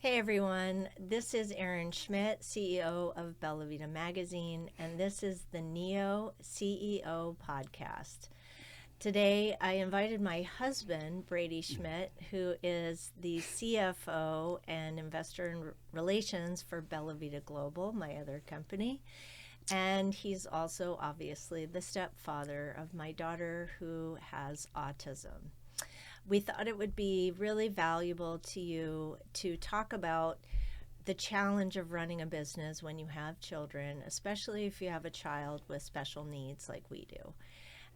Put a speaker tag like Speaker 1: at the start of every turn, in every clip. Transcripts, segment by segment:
Speaker 1: Hey everyone, this is Erin Schmidt, CEO of Vida Magazine, and this is the Neo CEO podcast. Today I invited my husband, Brady Schmidt, who is the CFO and Investor Relations for Vida Global, my other company. And he's also obviously the stepfather of my daughter who has autism. We thought it would be really valuable to you to talk about the challenge of running a business when you have children, especially if you have a child with special needs like we do.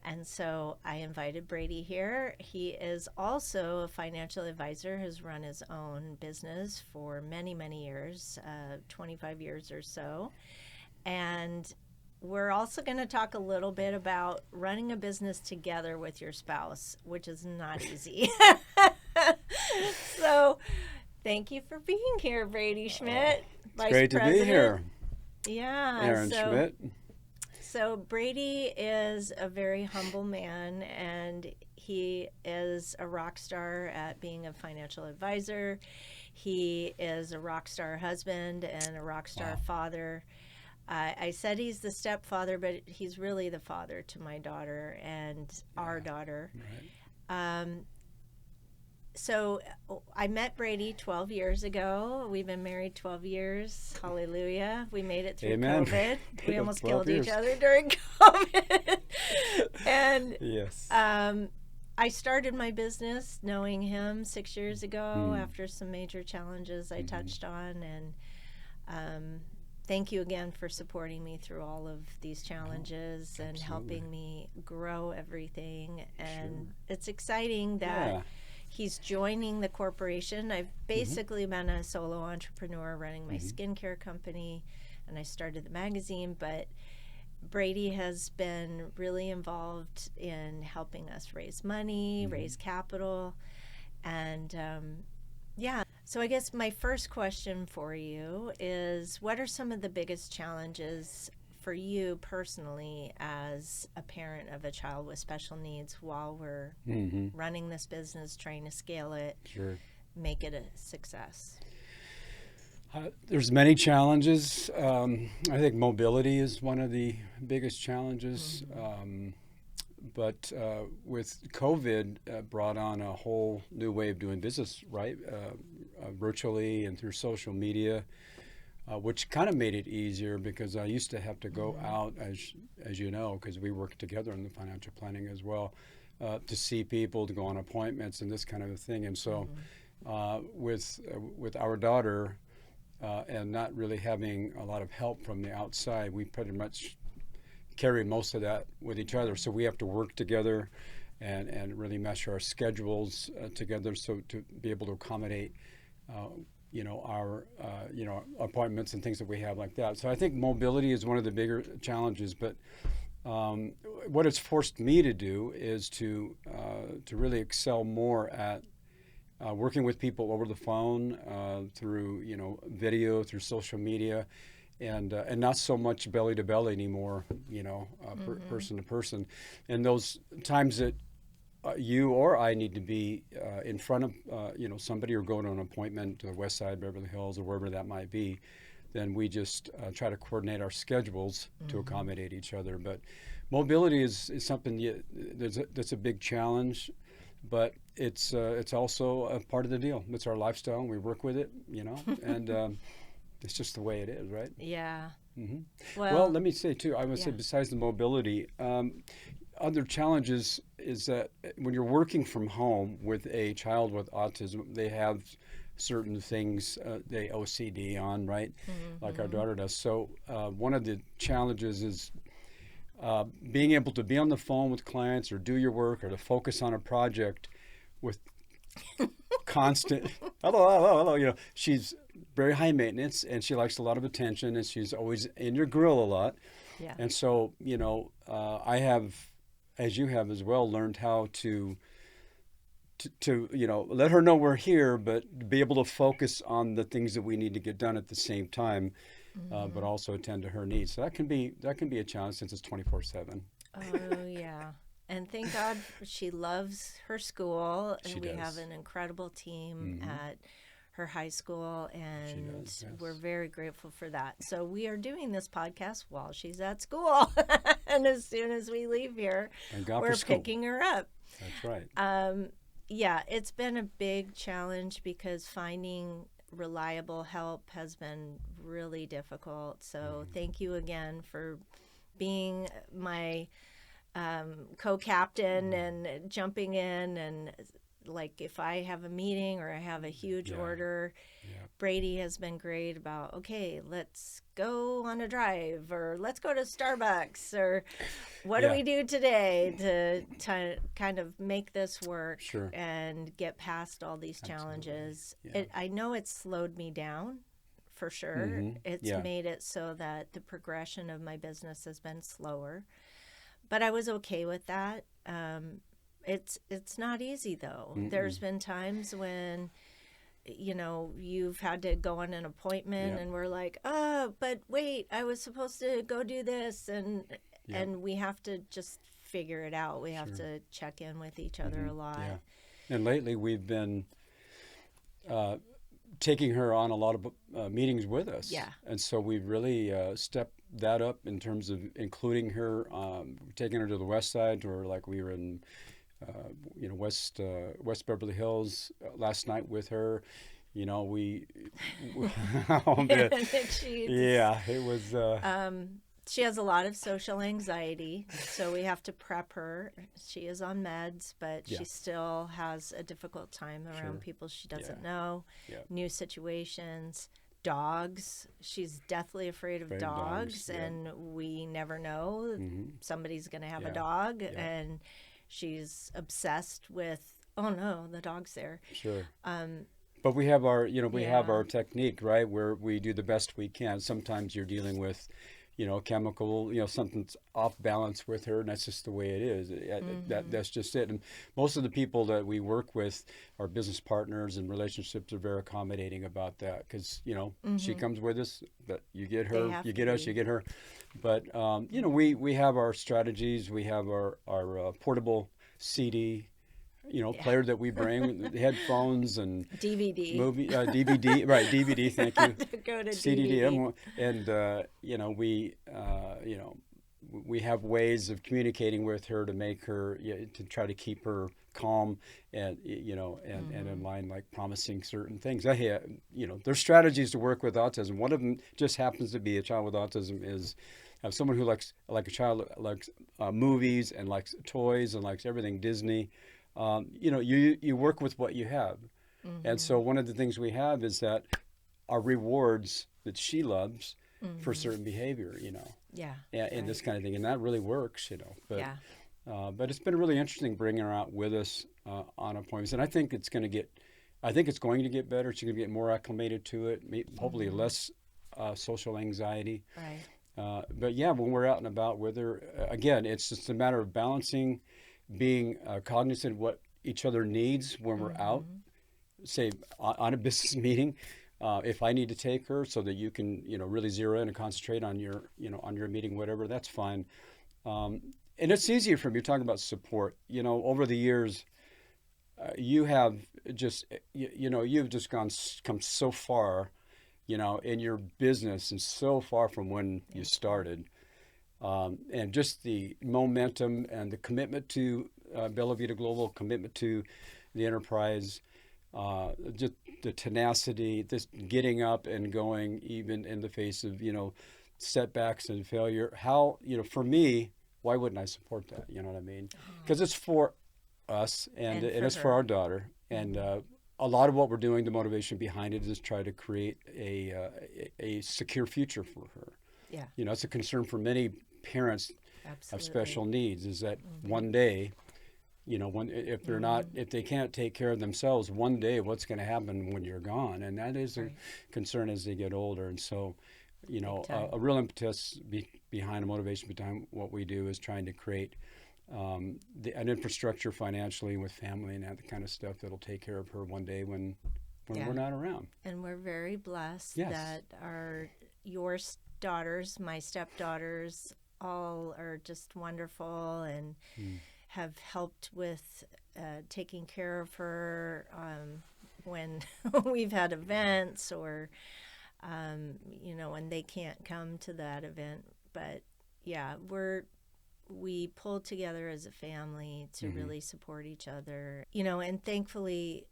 Speaker 1: And so I invited Brady here. He is also a financial advisor, has run his own business for many, many years, 25 years or so. And we're also going to talk a little bit about running a business together with your spouse, which is not easy. So, thank you for being here, Brady Schmidt,
Speaker 2: It's
Speaker 1: Vice
Speaker 2: great to be
Speaker 1: President.
Speaker 2: here,
Speaker 1: Yeah,
Speaker 2: Aaron Schmidt.
Speaker 1: so Brady is a very humble man, and he is a rock star at being a financial advisor. He is a rock star husband and a rock star father. I said he's the stepfather, but he's really the father to my daughter and our daughter.
Speaker 2: Right.
Speaker 1: So I met Brady 12 years ago. We've been married 12 years. Hallelujah. We made it through
Speaker 2: Amen.
Speaker 1: COVID. We almost
Speaker 2: 12
Speaker 1: killed each
Speaker 2: years.
Speaker 1: other during COVID. And
Speaker 2: Yes.
Speaker 1: I started my business knowing him 6 years ago
Speaker 2: Mm.
Speaker 1: after some major challenges I touched on. And thank you again for supporting me through all of these challenges and helping me grow everything. And it's exciting that
Speaker 2: Yeah.
Speaker 1: he's joining the corporation. I've basically been a solo entrepreneur running my skincare company, and I started the magazine, but Brady has been really involved in helping us raise money, raise capital, and yeah. So I guess my first question for you is, what are some of the biggest challenges for you personally as a parent of a child with special needs while we're running this business, trying to scale it,
Speaker 2: Sure.
Speaker 1: make it a success?
Speaker 2: There's many challenges. I think mobility is one of the biggest challenges. But with COVID, brought on a whole new way of doing business, right? Virtually and through social media, which kind of made it easier because I used to have to go out, as you know, because we work together in the financial planning as well, to see people, to go on appointments and this kind of a thing. And so with our daughter and not really having a lot of help from the outside, we pretty much carry most of that with each other. So we have to work together and really mesh our schedules together so to be able to accommodate our appointments and things that we have like that. So I think mobility is one of the bigger challenges. But what it's forced me to do is to really excel more at working with people over the phone, through video, through social media, and not so much belly to belly anymore. Person to person, and those times that you or I need to be in front of somebody or go to an appointment to the West Side, Beverly Hills, or wherever that might be, then we just try to coordinate our schedules to accommodate each other. But mobility is something that's a big challenge, but it's also a part of the deal. It's our lifestyle, and we work with it, and it's just the way it is, right?
Speaker 1: Yeah.
Speaker 2: Well, let me say too, I would say besides the mobility, other challenges is that when you're working from home with a child with autism, they have certain things they OCD on, right? Like our daughter does. So one of the challenges is being able to be on the phone with clients or do your work or to focus on a project with constant hello. She's very high maintenance and she likes a lot of attention and she's always in your grill a lot.
Speaker 1: Yeah.
Speaker 2: And so, I have, as you have as well, learned how to let her know we're here, but be able to focus on the things that we need to get done at the same time, but also attend to her needs. So that can be a challenge since it's 24/7.
Speaker 1: Oh, yeah. And thank God she loves her school.
Speaker 2: She
Speaker 1: We
Speaker 2: does.
Speaker 1: have an incredible team at her high school, and
Speaker 2: does, yes.
Speaker 1: we're very grateful for that. So we are doing this podcast while she's at school. And as soon as we leave here, we're picking her up.
Speaker 2: That's right.
Speaker 1: Yeah, it's been a big challenge because finding reliable help has been really difficult. So thank you again for being my co-captain and jumping in, and like if I have a meeting or I have a huge order, Brady has been great about, okay, let's go on a drive, or let's go to Starbucks, or what do we do today to kind of make this work and get past all these challenges. I know it's slowed me down for sure. It's made it so that the progression of my business has been slower, but I was okay with that. It's not easy though. There's been times when, you know, you've had to go on an appointment and we're like, oh, but wait, I was supposed to go do this, and we have to just figure it out. We have to check in with each other a lot.
Speaker 2: And lately we've been taking her on a lot of meetings with us. And so we've really stepped that up in terms of including her, taking her to the west side, or like we were in West Beverly Hills last night with her. You know, it was.
Speaker 1: She has a lot of social anxiety, so we have to prep her. She is on meds, but she still has a difficult time around people she doesn't know, new situations. Dogs. She's deathly afraid of dogs, and we never know. Somebody's going to have a dog, and she's obsessed with, oh no, the dog's there.
Speaker 2: But we have our, have our technique, right, where we do the best we can. Sometimes you're dealing with, chemical, something's off balance with her, and that's just the way it is. That's just it. And most of the people that we work with, our business partners and relationships, are very accommodating about that, because, she comes with us, but you get her, you get us, you get her. But, we have our strategies. We have our portable CD, player that we bring, with headphones and
Speaker 1: DVD,
Speaker 2: DVD, right? DVD. Thank you.
Speaker 1: To go to
Speaker 2: DVD, and we have ways of communicating with her to make her, to try to keep her calm and and in line, like promising certain things. There's strategies to work with autism. One of them just happens to be a child with autism is someone who likes, like a child likes movies and likes toys and likes everything Disney. You work with what you have. And so one of the things we have is that our rewards that she loves for certain behavior, and this kind of thing. And that really works, but it's been really interesting bringing her out with us on appointments. And I think it's going to get better. She's going to get more acclimated to it, hopefully less social anxiety. But when we're out and about with her, again, it's just a matter of balancing, being cognizant of what each other needs when we're out, say on a business meeting. If I need to take her so that you can, really zero in and concentrate on your, on your meeting, whatever, that's fine. And it's easier for me. You're talking about support. Over the years, you have just, you've just come so far, in your business, and so far from when you started. And just the momentum and the commitment to Bella Vida Global, commitment to the enterprise, just the tenacity, this getting up and going even in the face of, setbacks and failure. How, for me, why wouldn't I support that? You know what I mean? Because it's for us and it's for our daughter. And a lot of what we're doing, the motivation behind it, is try to create a secure future for her. It's a concern for many parents of special needs, is that one day, if they can't take care of themselves, one day what's going to happen when you're gone? And that is a concern as they get older. And so, a real impetus behind, a motivation behind what we do is trying to create an infrastructure financially with family and that kind of stuff that'll take care of her one day when we're not around.
Speaker 1: And we're very blessed that your daughters, my stepdaughters, all are just wonderful and have helped with taking care of her when we've had events or, when they can't come to that event. But yeah, we pulled together as a family to really support each other, and thankfully,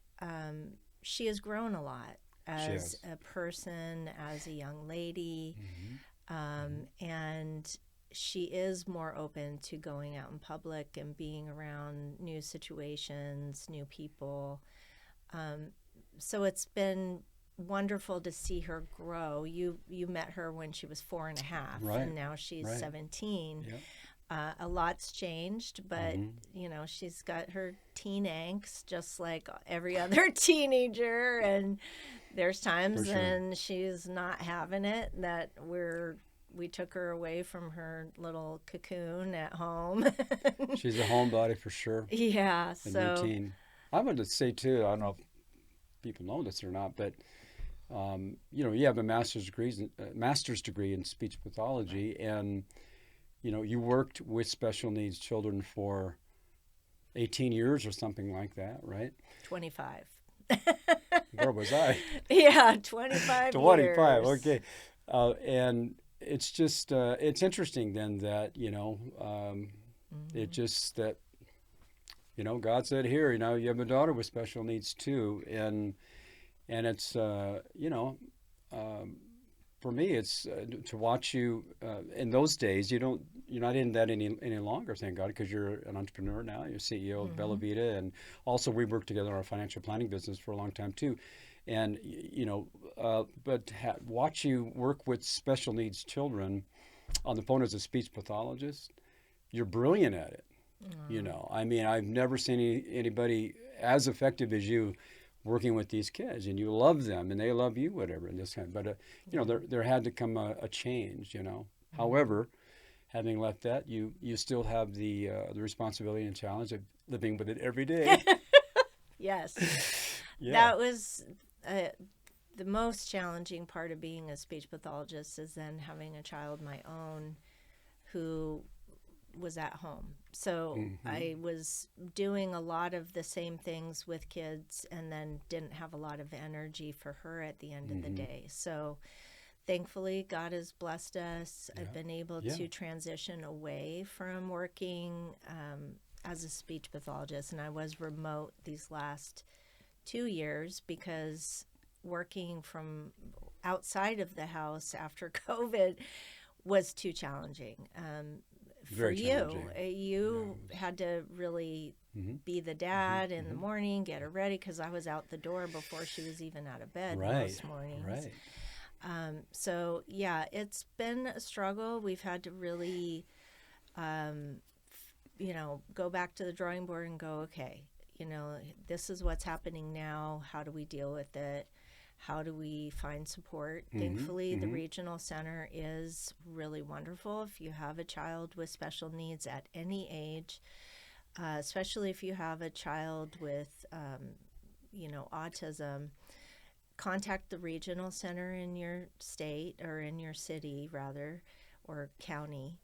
Speaker 1: she has grown a lot as a person, as a young lady, and she is more open to going out in public and being around new situations, new people. So it's been wonderful to see her grow. You met her when she was 4.5,
Speaker 2: Right.
Speaker 1: and now she's
Speaker 2: Right.
Speaker 1: 17.
Speaker 2: Yep.
Speaker 1: A lot's changed, but she's got her teen angst just like every other teenager, and there's times when she's not having it, that we took her away from her little cocoon at home.
Speaker 2: She's a homebody for sure.
Speaker 1: Yeah,
Speaker 2: And
Speaker 1: so
Speaker 2: routine. I would say too, I don't know if people know this or not, but you have a master's degree in speech pathology, and you worked with special needs children for 18 years or something like that, right?
Speaker 1: 25.
Speaker 2: Where was I?
Speaker 1: Yeah, 25
Speaker 2: 25,
Speaker 1: years.
Speaker 2: okay. And it's just, it's interesting then that, it just that, God said here, you have a daughter with special needs too. And it's, for me, it's to watch you in those days. You're not in that any longer, thank God, because you're an entrepreneur now. You're CEO of Bella Vida, and also we worked together in our financial planning business for a long time too. And but watch you work with special needs children on the phone as a speech pathologist. You're brilliant at it. I mean, I've never seen anybody as effective as you working with these kids, and you love them and they love you, whatever, and this kind. But there had to come a change. However, having left that, you still have the responsibility and challenge of living with it every day.
Speaker 1: Yes.
Speaker 2: Yeah.
Speaker 1: That was the most challenging part of being a speech pathologist, is then having a child my own who was at home. So I was doing a lot of the same things with kids, and then didn't have a lot of energy for her at the end of the day. So thankfully, God has blessed us.
Speaker 2: Yeah.
Speaker 1: I've been able to transition away from working as a speech pathologist, and I was remote these last 2 years because working from outside of the house after COVID was too challenging.
Speaker 2: Very
Speaker 1: for
Speaker 2: challenging.
Speaker 1: you had to really be the dad in the morning, get her ready, because I was out the door before she was even out of bed most mornings.
Speaker 2: Right.
Speaker 1: So yeah, it's been a struggle. We've had to really, go back to the drawing board and go, okay, this is what's happening now. How do we deal with it? How do we find support? Thankfully, the regional center is really wonderful. If you have a child with special needs at any age, especially if you have a child with, autism, contact the regional center in your state, or in your city rather, or county,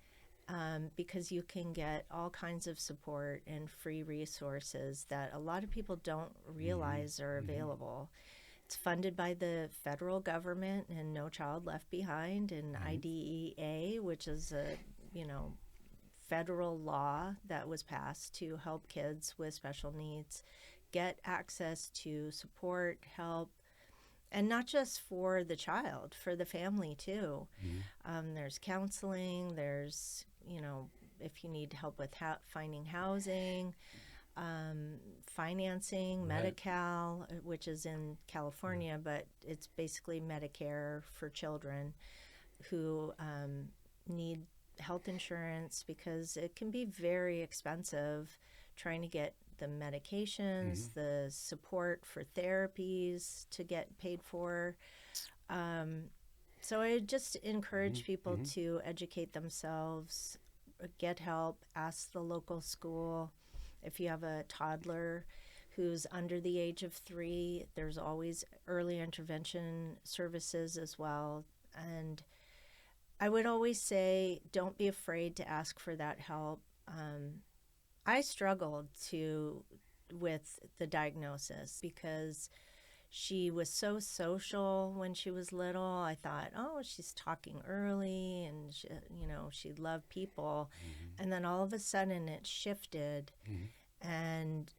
Speaker 1: because you can get all kinds of support and free resources that a lot of people don't realize are available. It's funded by the federal government and No Child Left Behind, and IDEA, which is a federal law that was passed to help kids with special needs get access to support, help, and not just for the child, for the family too. There's counseling, there's, if you need help with finding housing, financing, Medi-Cal, which is in California, but it's basically Medicare for children who need health insurance, because it can be very expensive trying to get the medications, the support for therapies to get paid for. So I just encourage people to educate themselves, get help, ask the local school. If you have a toddler who's under the age of 3, there's always early intervention services as well. And I would always say, don't be afraid to ask for that help. I struggled with the diagnosis because she was so social when she was little. I thought, oh, she's talking early and she loved people. And then all of a sudden it shifted. And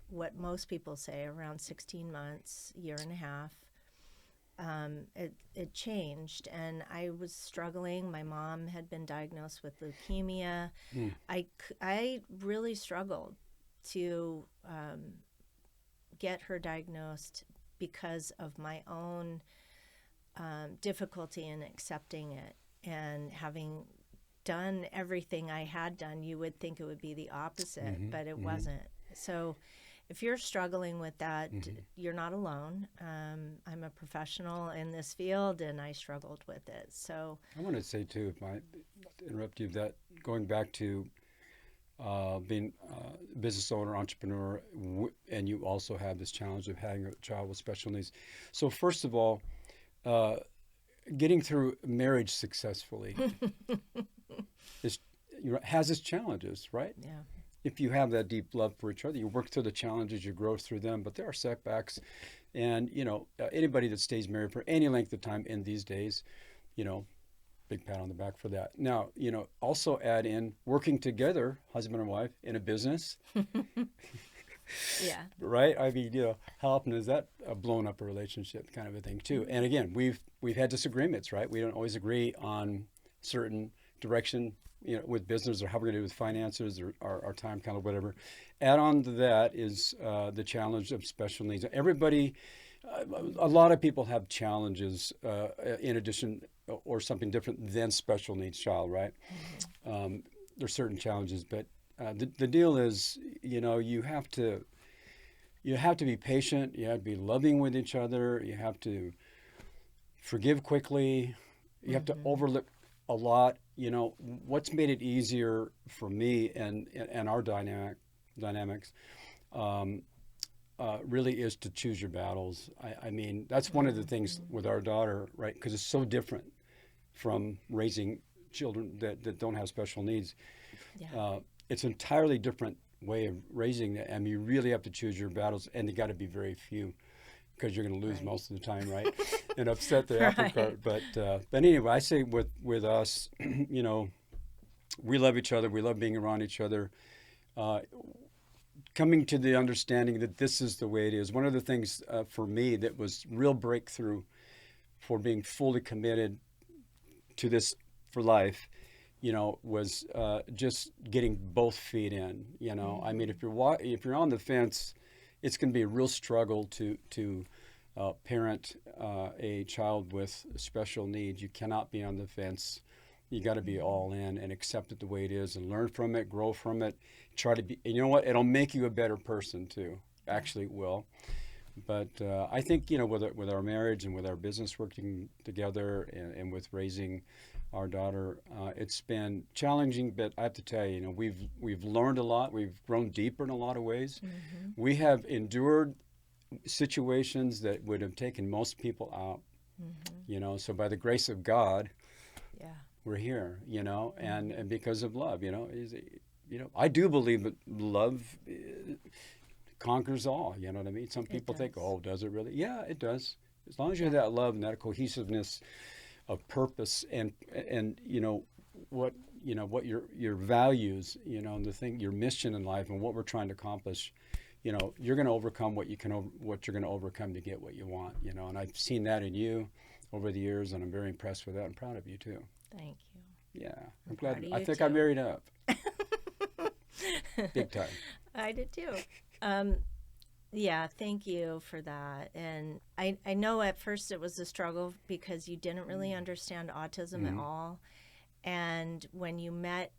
Speaker 1: what most people say, around 16 months, year and a half, it changed. And I was struggling. My mom had been diagnosed with leukemia. I really struggled to get her diagnosed because of my own difficulty in accepting it. And having done everything I had done, you would think it would be the opposite, but it wasn't. So if you're struggling with that, you're not alone. I'm a professional in this field, and I struggled with it. So
Speaker 2: I want to say, too, if I interrupt you, that going back to being a business owner, entrepreneur, and you also have this challenge of having a child with special needs. So first of all, getting through marriage successfully has its challenges, right?
Speaker 1: yeah.
Speaker 2: If you have that deep love for each other, you work through the challenges, you grow through them, but there are setbacks. And, anybody that stays married for any length of time in these days, big pat on the back for that. Now, also add in working together, husband and wife, in a business.
Speaker 1: Yeah.
Speaker 2: Right? I mean, how often is that blown up a relationship kind of a thing too? And again, we've had disagreements, right? We don't always agree on certain direction, with business or how we're going to do with finances or our time, kind of whatever. Add on to that is the challenge of special needs. Everybody, a lot of people have challenges in addition or something different than special needs child, right? There's certain challenges, but the deal is, you have to be patient. You have to be loving with each other. You have to forgive quickly. You have to overlook a lot. What's made it easier for me and our dynamics really is to choose your battles. I mean, that's one of the things with our daughter, right? Because it's so different from raising children that don't have special needs.
Speaker 1: Yeah.
Speaker 2: It's an entirely different way of raising them, and you really have to choose your battles, and they got to be very few, because you're going to lose most of the time, right? And upset the apple cart. But anyway, I say with us, we love each other. We love being around each other. Coming to the understanding that this is the way it is. One of the things for me that was real breakthrough for being fully committed to this for life, was just getting both feet in. I mean, if you're on the fence, it's going to be a real struggle to parent a child with special needs. You cannot be on the fence. You got to be all in and accept it the way it is and learn from it, grow from it. Try to be, and you know what? It'll make you a better person too. Actually, it will. But I think, with our marriage and with our business working together and with raising our daughter, it's been challenging, but I have to tell you, we've learned a lot. We've grown deeper in a lot of ways. We have endured situations that would have taken most people out. So by the grace of God, we're here. And because of love. I do believe that love conquers all. You know what I mean? Some people think, oh, does it really? Yeah, it does. As long as you have that love and that cohesiveness of purpose and what your values, and the thing, your mission in life and what we're trying to accomplish, you're going to overcome what you're going to overcome to get what you want, and I've seen that in you over the years, and I'm very impressed with that. I'm proud of you too.
Speaker 1: Thank you.
Speaker 2: Yeah, I'm glad. I think I married up. Big time.
Speaker 1: I did too. Yeah, thank you for that. And I know at first it was a struggle because you didn't really understand autism at all. And when you met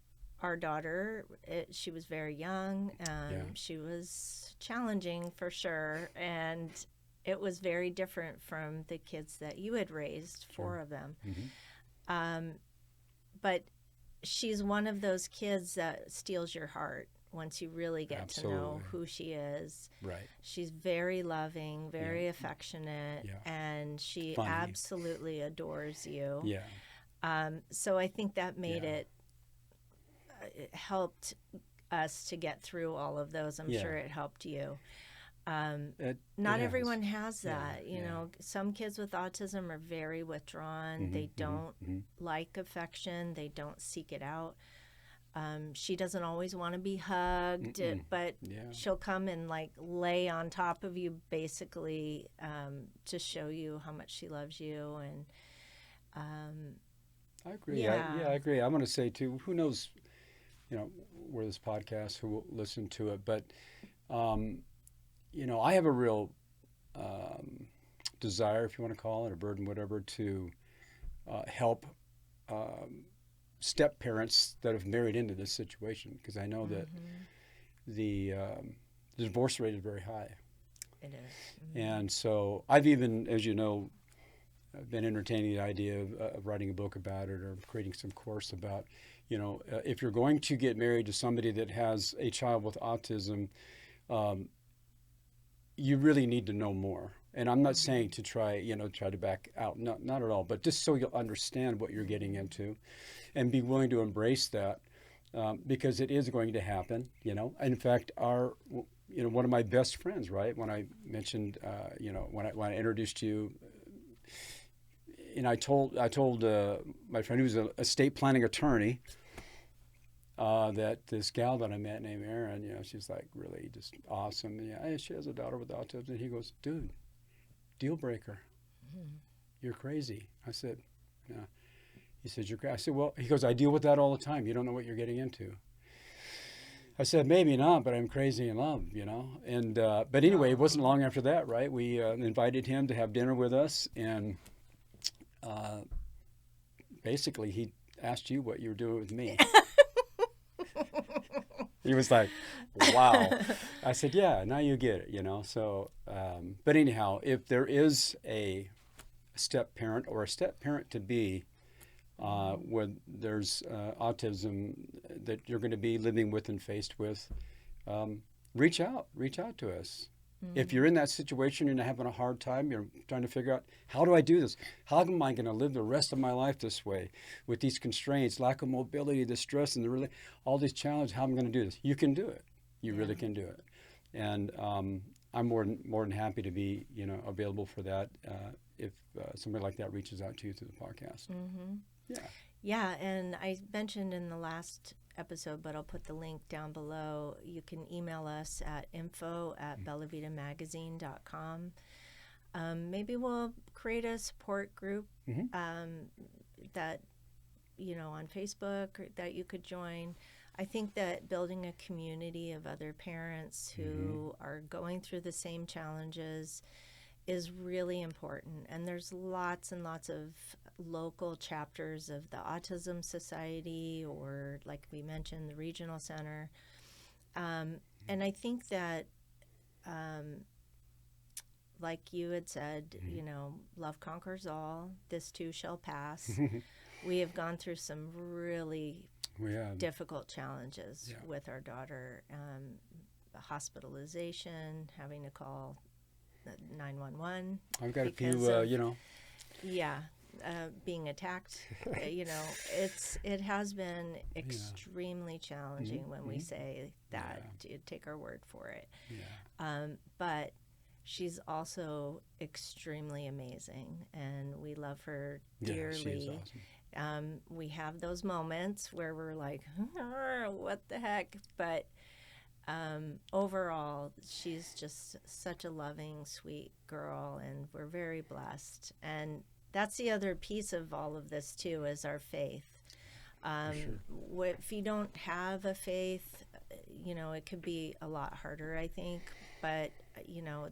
Speaker 1: our daughter, she was very young. She was challenging for sure. And it was very different from the kids that you had raised, 4 of them. But she's one of those kids that steals your heart once you really get to know who she is.
Speaker 2: Right.
Speaker 1: She's very loving, very affectionate, and she absolutely adores you.
Speaker 2: Yeah.
Speaker 1: So I think that made it helped us to get through all of those. I'm sure it helped you. Not
Speaker 2: it has.
Speaker 1: everyone has that.
Speaker 2: Yeah, yeah.
Speaker 1: Some kids with autism are very withdrawn. They don't like affection. They don't seek it out. She doesn't always want to be hugged, but
Speaker 2: Yeah.
Speaker 1: she'll come and like lay on top of you basically to show you how much she loves you. And
Speaker 2: I agree.
Speaker 1: yeah.
Speaker 2: I agree. I'm going to say too, who knows, where this podcast, who will listen to it, but I have a real desire, if you want to call it, a burden, whatever, to help step parents that have married into this situation, because I know that the divorce rate is very high.
Speaker 1: It is.
Speaker 2: And so I've even, as you know, I've been entertaining the idea of writing a book about it, or creating some course about, if you're going to get married to somebody that has a child with autism, you really need to know more. And I'm not saying to try to back out, not at all, but just so you'll understand what you're getting into, and be willing to embrace that, because it is going to happen. In fact, one of my best friends, right, when I mentioned, when I introduced you, and I told my friend, who's a estate planning attorney, that this gal that I met named Erin, she's like really just awesome. Yeah, she has a daughter with autism. And he goes, dude, deal breaker. You're crazy. I said, yeah. He said, you're crazy. I said, well, he goes, I deal with that all the time. You don't know what you're getting into. I said, maybe not, but I'm crazy in love, And but anyway, it wasn't long after that, right? We invited him to have dinner with us, and basically he asked you what you were doing with me. He was like, wow. I said, yeah, now you get it, So, but anyhow, if there is a step parent or a step parent to be, when there's autism that you're going to be living with and faced with, reach out to us. If you're in that situation and you're having a hard time, you're trying to figure out, how do I do this? How am I going to live the rest of my life this way with these constraints, lack of mobility, the stress, and all these challenges? How am I going to do this? You can do it. You really can do it. And I'm more than happy to be available for that if somebody like that reaches out to you through the podcast.
Speaker 1: Yeah, and I mentioned in the last episode, but I'll put the link down below. You can email us at info@bellavitamagazine.com. Maybe we'll create a support group that, on Facebook that you could join. I think that building a community of other parents who are going through the same challenges is really important. And there's lots and lots of local chapters of the Autism Society, or like we mentioned, the Regional Center. And I think that, like you had said, love conquers all. This too shall pass. We have gone through some really difficult challenges with our daughter. Hospitalization, having to call 911.
Speaker 2: I've got a few,
Speaker 1: being attacked. It has been extremely challenging when we say that. Take our word for it. But she's also extremely amazing, and we love her dearly.
Speaker 2: She is awesome.
Speaker 1: We have those moments where we're like, what the heck? But overall, she's just such a loving, sweet girl, and we're very blessed. And that's the other piece of all of this too, is our faith. If you don't have a faith, it could be a lot harder, I think. But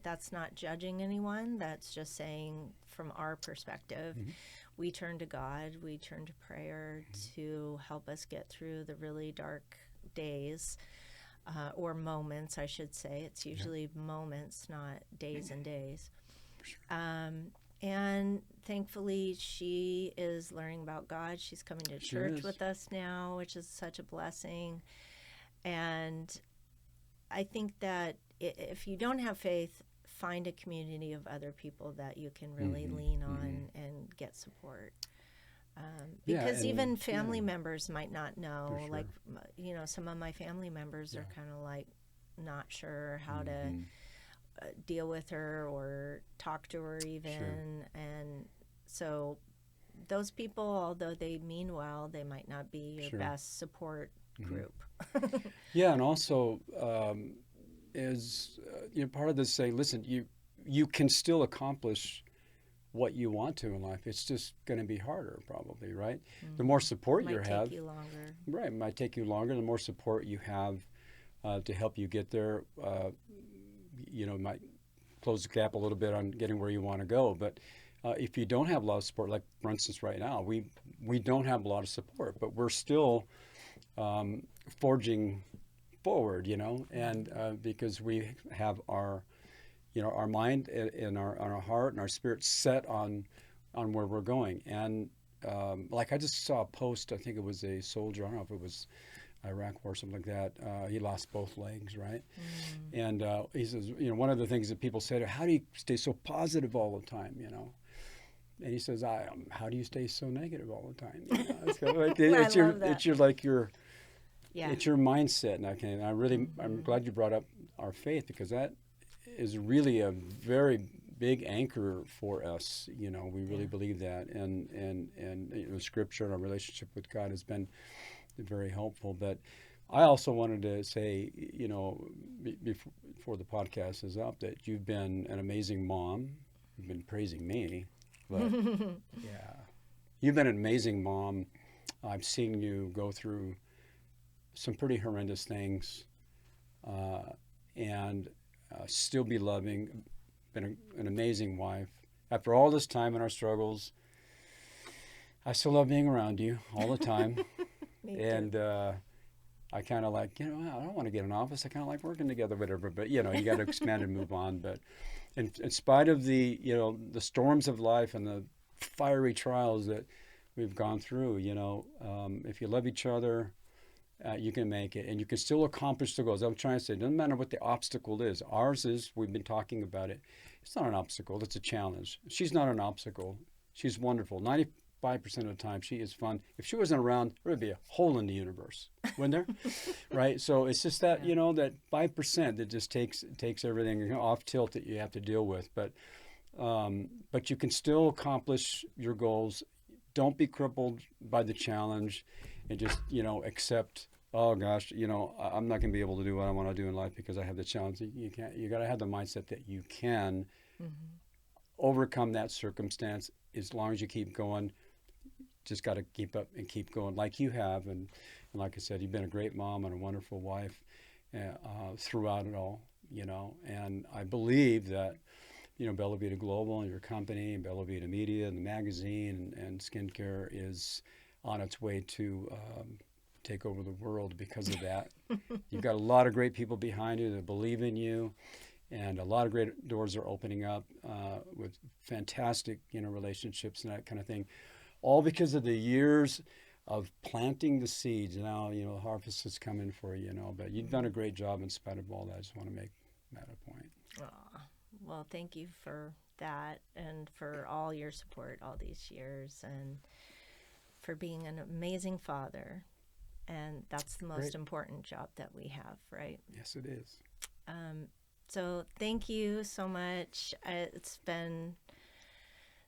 Speaker 1: that's not judging anyone. That's just saying, from our perspective, we turn to God, we turn to prayer to help us get through the really dark days. Or moments, I should say. It's usually moments, not days and days. And thankfully, she is learning about God. She's coming to church with us now, which is such a blessing. And I think that if you don't have faith, find a community of other people that you can really lean on and get support. Because even family members might not know.
Speaker 2: Sure.
Speaker 1: Like, some of my family members are kind of like not sure how to deal with her or talk to her even. And so those people, although they mean well, they might not be your best support group.
Speaker 2: Yeah, and also is part of this saying, listen, you can still accomplish what you want to in life. It's just going to be harder, probably, right? The more support you have,
Speaker 1: might take you longer.
Speaker 2: Right, it might take you longer. The more support you have to help you get there, might close the gap a little bit on getting where you want to go. But if you don't have a lot of support, like for instance, right now, we don't have a lot of support, but we're still forging forward, and because we have our mind and our heart and our spirit set on where we're going. And like I just saw a post, I think it was a soldier, I don't know if it was Iraq or something like that. He lost both legs, right? And he says, one of the things that people say to, how do you stay so positive all the time, And he says, how do you stay so negative all the time? It's kind of like, it's your mindset. And I'm glad you brought up our faith, because that is really a very big anchor for us. We really believe that, and Scripture and our relationship with God has been very helpful. But I also wanted to say, before the podcast is up, that you've been an amazing mom. You've been praising me, but yeah, you've been an amazing mom. I've seen you go through some pretty horrendous things, and still be loving. Been an amazing wife. After all this time in our struggles, I still love being around you all the time. And I kind of like, I don't want to get an office. I kind of like working together, whatever. But you got to expand and move on. But in spite of the the storms of life and the fiery trials that we've gone through, if you love each other, you can make it, and you can still accomplish the goals. I'm trying to say, it doesn't matter what the obstacle is. Ours is, we've been talking about it. It's not an obstacle. It's a challenge. She's not an obstacle. She's wonderful. 95% of the time, she is fun. If she wasn't around, there would be a hole in the universe, wouldn't there? Right? So it's just that, that 5% that just takes everything off tilt that you have to deal with. But you can still accomplish your goals. Don't be crippled by the challenge, and just, accept, oh gosh, I'm not going to be able to do what I want to do in life because I have the challenge. You can't. You got to have the mindset that you can overcome that circumstance as long as you keep going. Just got to keep up and keep going like you have. And like I said, you've been a great mom and a wonderful wife throughout it all, And I believe that, Bella Vida Global and your company, and Bella Vida Media and the magazine and skincare is on its way to take over the world because of that. You've got a lot of great people behind you that believe in you, and a lot of great doors are opening up with fantastic, relationships and that kind of thing, all because of the years of planting the seeds. Now, the harvest is coming for you, but you've done a great job in spite of all that. I just want to make that a point.
Speaker 1: Well, thank you for that, and for all your support all these years, and for being an amazing father. And that's the most important job that we have, right?
Speaker 2: Yes, it is.
Speaker 1: So thank you so much. It's been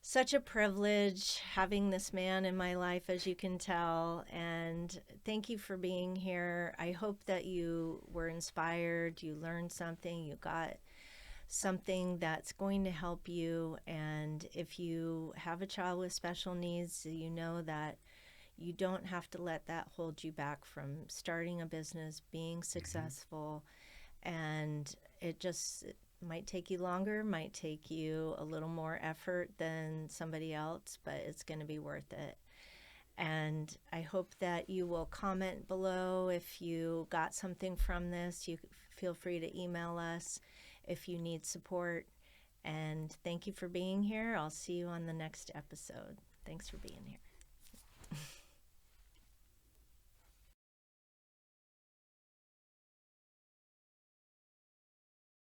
Speaker 1: such a privilege having this man in my life, as you can tell. And thank you for being here. I hope that you were inspired, you learned something, you got something that's going to help you. And if you have a child with special needs, you know that you don't have to let that hold you back from starting a business, being successful. And it might take you longer, might take you a little more effort than somebody else, but it's going to be worth it. And I hope that you will comment below if you got something from this. You feel free to email us if you need support. And thank you for being here. I'll see you on the next episode. Thanks for being here.